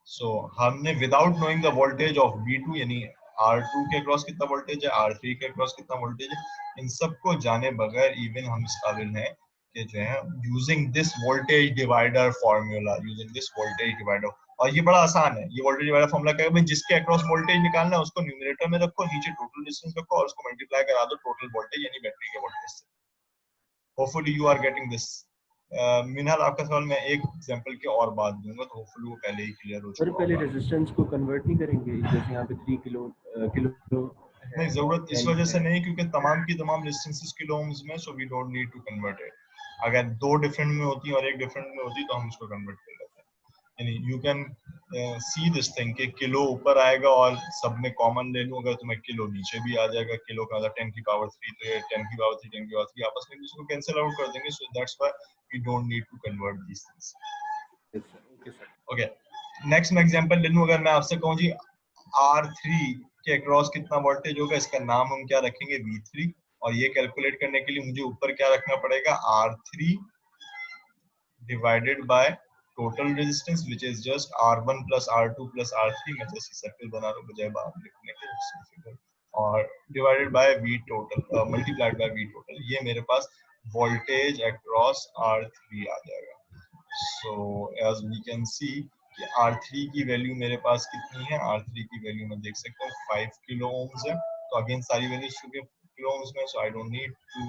सो हमने without knowing the voltage of V2 यानी R2 के अक्रॉस कितना वोल्टेज है, R3 के अक्रॉस कितना वोल्टेज है, इन सबको जाने बगैर इवन हम इस काबिल हैं कि जो है using this voltage divider formula, using this voltage divider, और ये बड़ा आसान है। ये वोल्टेज डिवाइडर फॉर्मूला क्या है, जिसके अक्रॉस वोल्टेज निकालना है उसको न्यूमरेटर में रखो, नीचे टोटल डिस्टेंस रखो और उसको मल्टीप्लाई करा दो टोटल वोल्टेज यानी बैटरी के वोल्टेज से। Hopefully you are getting this. Minhal आपका सवाल मैं एक एग्जांपल के और बाद दूंगा तो होपफुली वो पहले ही क्लियर हो सर चुका पहले होगा। रेजिस्टेंस को कन्वर्ट नहीं करेंगे, जैसे यहाँ पे 3 किलो है नहीं, जरूरत और इस 10 वजह से है। नहीं क्योंकि तमाम की तमाम रेजिस्टेंसेस किलो ओम्स में, so we don't need to convert it. अगर दो डिफरेंट में होती और एक डिफरेंट में होती तो हम उसको कन्वर्ट कर लेते हैं। यानी you can see this thing कि किलो ऊपर आएगा और सब में कॉमन ले लूं, अगर तो मैं किलो नीचे भी आ जाएगा, किलो का 10 की पावर 3 तो ये 10 की पावर 3 10 की पावर 3 आपस में इसको कैंसिल आउट कर देंगे, so that's why we don't need to convert these things. Okay sir. Okay, next मैं एग्जांपल ले लूं। अगर मैं आपसे कहूं जी R3 के अक्रॉस कितना वोल्टेज होगा, इसका नाम हम क्या रखेंगे, V3, और ये कैलकुलेट करने के लिए मुझे ऊपर क्या रखना पड़ेगा, R3 divided by total resistance which is just R1 + R2 + R3, मैं जैसे सर्कल बना रहा हूं बजाय बाहर लिखने के, और divided by V total multiplied by V total, ये मेरे पास वोल्टेज अक्रॉस R3 आ जाएगा। So as we can see कि R3 की वैल्यू मेरे पास कितनी है, R3 की वैल्यू मैं देख सकता हूँ 5 किलो ओम्स है। तो अगेन सारी वैल्यूज चुके किलो ओम्स में, so I don't need to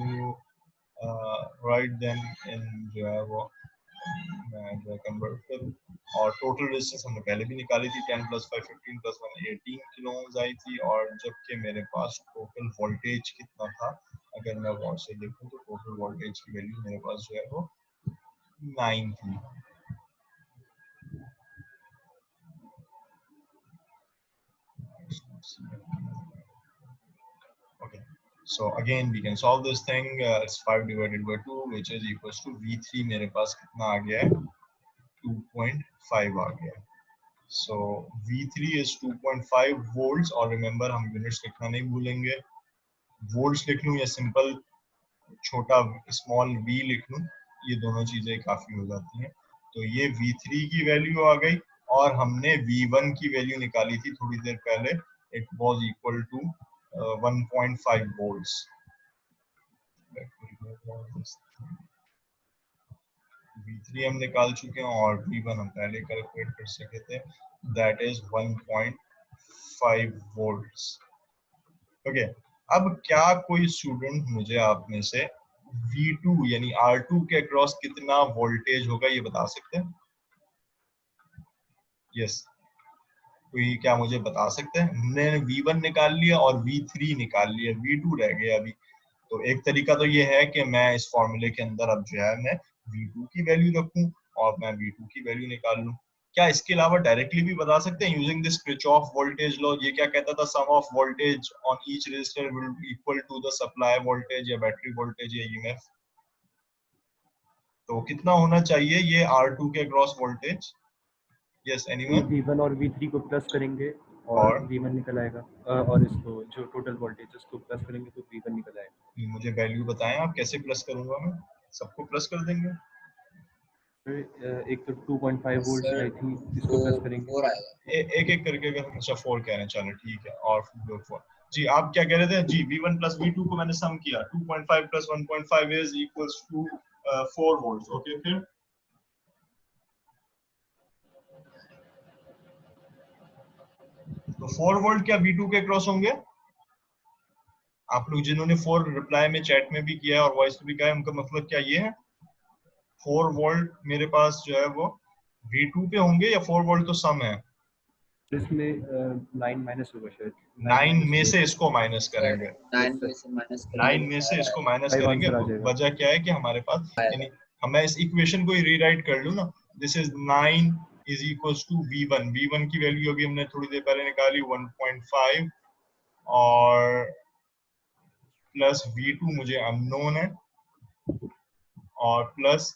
write them in जो है वो मैं जो कन्वर्ट करूँ। और टोटल रेजिस्टेंस हमने पहले भी निकाली थी, 10 + 5 15 + 1 18 किलो ओम्स आई थी, और जबकि मेरे पास टोटल वोल्टेज कितना था, अगर मैं वॉट से देखूँ तो टोटल वोल्टेज की वैल्यू मेरे पास जो है वो 9 थी। Okay, so again we can solve this thing. It's 5 divided by 2 which is equals to V3 मेरे पास कितना आ गया है, 2.5 आ गया है। So V3 is 2.5 volts, और remember हम यूनिट्स लिखना नहीं भूलेंगे, वोल्ट्स लिख लूँ या सिंपल छोटा स्मॉल v लिख लूँ, ये दोनों चीजें काफी हो जाती हैं। तो ये V3 की वैल्यू आ गई, और हमने V1 की वैल्यू निकाली थी थोड़ी देर पहले, it was equal to 1.5 volts। V3 हम निकाल चुके हैं और V1 हम पहले कैलकुलेट कर सके थे, दैट इज 1.5 volts। ओके, अब क्या कोई स्टूडेंट मुझे आप में से V2 यानी R2 के अक्रॉस कितना वोल्टेज होगा ये बता सकते हैं? यस, कोई क्या मुझे बता सकते हैं? हमने V1 निकाल लिया और V3 निकाल लिया, V2 रह गया अभी। तो एक तरीका तो ये है कि मैं इस फॉर्मूले के अंदर अब जो है मैं V2 की वैल्यू रखूं और मैं V2 की वैल्यू निकाल लूं। क्या इसके अलावा डायरेक्टली भी बता सकते हैं using this Kirchhoff voltage law? ये क्या कहता था, sum of voltage on each resistor will be equal to the supply voltage या बैटरी वोल्टेज या ईएमएफ। तो कितना होना चाहिए ये R2 के across voltage? Yes, anyone? V1 और V3 को प्लस करेंगे और V1 निकल आएगा, और इसको जो टोटल वोल्टेज उसको प्लस करेंगे तो V1 निकल आएगा। मुझे वैल्यू बताएं आप, कैसे प्लस करूंगा मैं? सबको प्लस कर देंगे? एक तो 2.5 वोल्ट सर आई थी, इसको प्लस करेंगे। 4 आएगा। एक एक करके अगर, अच्छा 4 कह रहे हैं, चलो ठीक है। और 4 जी, आप क्या कह रहे थे जी? V1 + V2 को मैंने सम किया, 2.5 + 1.5 is equals to 4 volts. Okay, फिर तो 4 वोल्ट क्या V2 के क्रॉस होंगे? आप लोग जिन्होंने 4 रिप्लाई में चैट में भी किया है और वॉइस में भी कहा है, उनका मतलब क्या ये है 4 वोल्ट मेरे पास जो है वो V2 पे होंगे या 4 वोल्ट तो सम है? इसमें 9 माइनस होगा शायद। 9 में से इसको माइनस करेंगे, 9 में से माइनस 9 में से इसको माइनस फाइव करेंगे। आंसर आ जाएगा। वजह क्या है कि हमारे पास यानी मैं इस इक्वेशन को ही रीराइट कर लूं ना, this is 9 is equals to v1। v1 की वैल्यू अभी हमने थोड़ी देर पहले निकाली 1.5 और प्लस v2 मुझे अननोन है और प्लस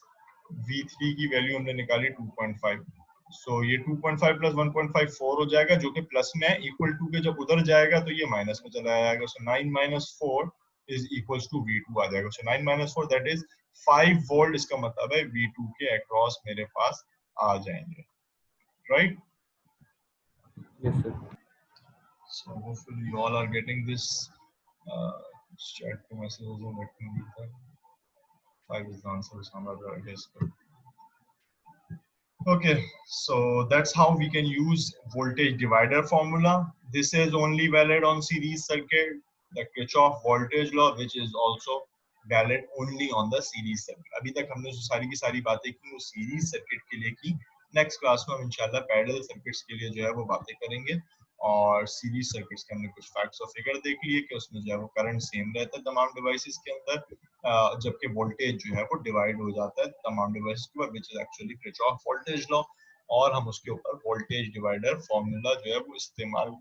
v3 की वैल्यू हमने निकाली 2.5। सो ये 2.5 प्लस 1.5 4 हो जाएगा, जो कि प्लस में है। इक्वल टू के जब उधर जाएगा तो ये माइनस में चला जाएगा। So 9 minus 4 is equals to v2 आ जाएगा। So 9 minus 4 that is 5 volt. इसका मतलब है v2 के अक्रॉस मेरे पास आ जाएंगे, right? Yes sir. So hopefully you all are getting this. Chat to messages and let me read them. 5 is the answer, Samad, I guess. Okay, so that's how we can use voltage divider formula. This is only valid on series circuit. The Kirchhoff voltage law, which is also valid only on the series circuit. अभी तक हमने जो सारी की सारी बातें की वो series circuit के लिए की। नेक्स्ट क्लास में हम इंशाल्लाह पैरेलल सर्किट्स के लिए जो है वो बातें करेंगे। और सीरीज सर्किट्स के हमने कुछ फैक्ट्स और फिगर देख लिए कि उसमें जो है वो करंट सेम रहता है तमाम डिवाइसेस के अंदर, जबकि वोल्टेज जो है वो डिवाइड हो जाता है तमाम डिवाइसेस के ऊपर, which is actually Kirchhoff voltage law. और हम उसके ऊपर वोल्टेज डिवाइडर फॉर्मूला जो है वो इस्तेमाल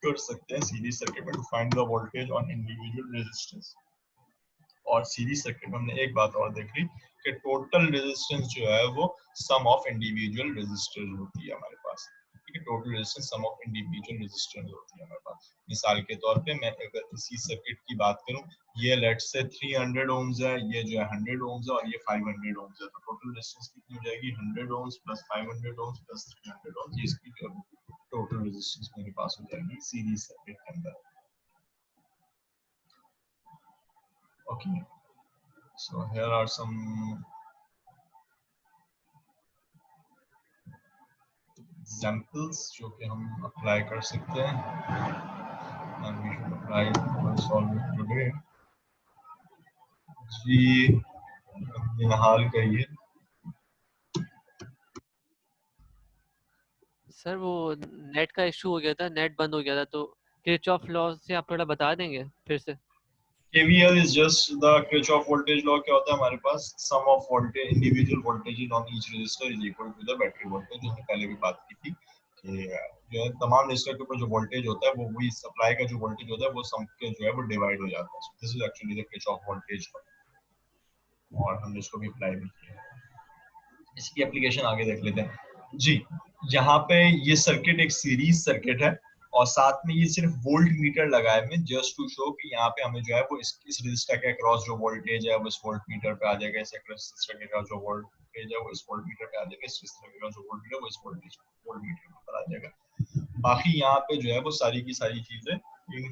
कर सकते हैं सीरीज सर्किट में to find the voltage on individual resistance. और सीरीज सर्किट में हमने एक बात और देख ली कि टोटल रेजिस्टेंस जो है वो सम ऑफ इंडिविजुअल रेजिस्टर्स होती है हमारे पास। Total resistance sum of individual resistance होती है हमारे पास। मिसाल के तौर पे मैं अगर इसी सर्किट की बात करूं, ये लेट्स से 300 ओम्स है, ये जो है 100 ओम्स है और ये 500 ओम्स है, तो टोटल रेजिस्टेंस कितनी हो जाएगी? 100 ohms plus 500 ohms plus 300 ohms. ये इसकी टोटल रेजिस्टेंस मेरे पास हो जाएगी सीरीज सर्किट के अंदर। Okay, so here are some examples जो कि हम अप्लाई कर सकते हैं, and we should apply it by solving today. जी निहाल कहिए। सर वो नेट का इशू हो गया था, नेट बंद हो गया था, तो किरचॉफ लॉ से आप थोड़ा बता देंगे फिर से? KVL is just the Kirchhoff voltage law। क्या होता है हमारे पास? Sum of voltage individual voltages on each resistor is equal to the battery voltage। जो हमने पहले भी बात की थी कि जो है तमाम रेजिस्टर के ऊपर जो वोल्टेज होता है वो वही सप्लाई का जो वोल्टेज होता है वो सम के जो है वो डिवाइड हो जाता है। This is actually the Kirchhoff voltage law और हमने इसको भी अप्लाई भी किया है। इसकी एप्लीकेशन आगे देख लेते हैं जी। यहाँ पे ये सर्किट एक सीरीज सर्किट है और साथ में ये सिर्फ वोल्ट मीटर लगाए हुए जस्ट टू शो कि यहाँ पे हमें जो है वो इस रजिस्टर के अक्रॉस जो वोल्टेज है वो इस वोल्ट मीटर पे आ जाएगा, इस रजिस्टर के अक्रॉस जो वोल्टेज है वो इस वोल्ट मीटर पे आ जाएगा, इस रजिस्टर के अक्रॉस जो वोल्टेज है वो इस वोल्ट मीटर पर आ जाएगा। बाकी यहाँ पे जो है वो सारी की सारी चीजें,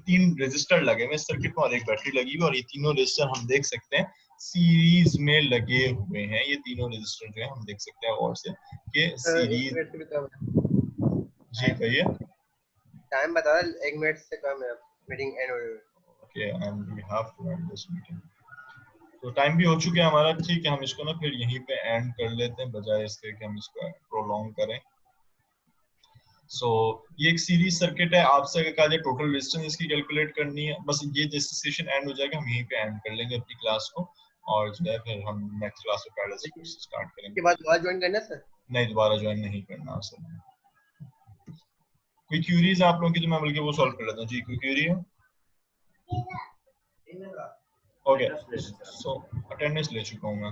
3 रजिस्टर लगे हुए सर्किट में और एक बैटरी लगी हुई, और ये तीनों रजिस्टर हम देख सकते हैं सीरीज में लगे हुए हैं। ये तीनों रजिस्टर जो है हम देख सकते हैं और से कि सीरीज। जी कहिए। टाइम बता, 1 मिनट से कम है, मीटिंग एंड हो रही है। Okay, and we have to end this meeting. तो टाइम भी हो चुका है हमारा, ठीक है, हम इसको ना फिर यहीं पे एंड कर लेते हैं बजाय इसके कि हम इसको प्रोलॉन्ग करें। सो ये एक सीरीज सर्किट है। आपसे अगर कहा जाए टोटल रेजिस्टेंस इसकी कैलकुलेट करनी है, बस ये जैसे सेशन एंड हो जाएगा हम यहीं पे एंड कर लेंगे अपनी क्लास को, और जो है फिर हम नेक्स्ट क्लास में पैरेलल सर्किट स्टार्ट करेंगे। इसके बाद दोबारा ज्वाइन करना है सर? नहीं, दोबारा ज्वाइन नहीं करना सर। कोई क्वेरीज आप लोगों की तो मैं बल्कि वो सॉल्व कर लेता हूँ। जी कोई क्वेरी है? ओके, सो अटेंडेंस ले चुका हूँ मैं।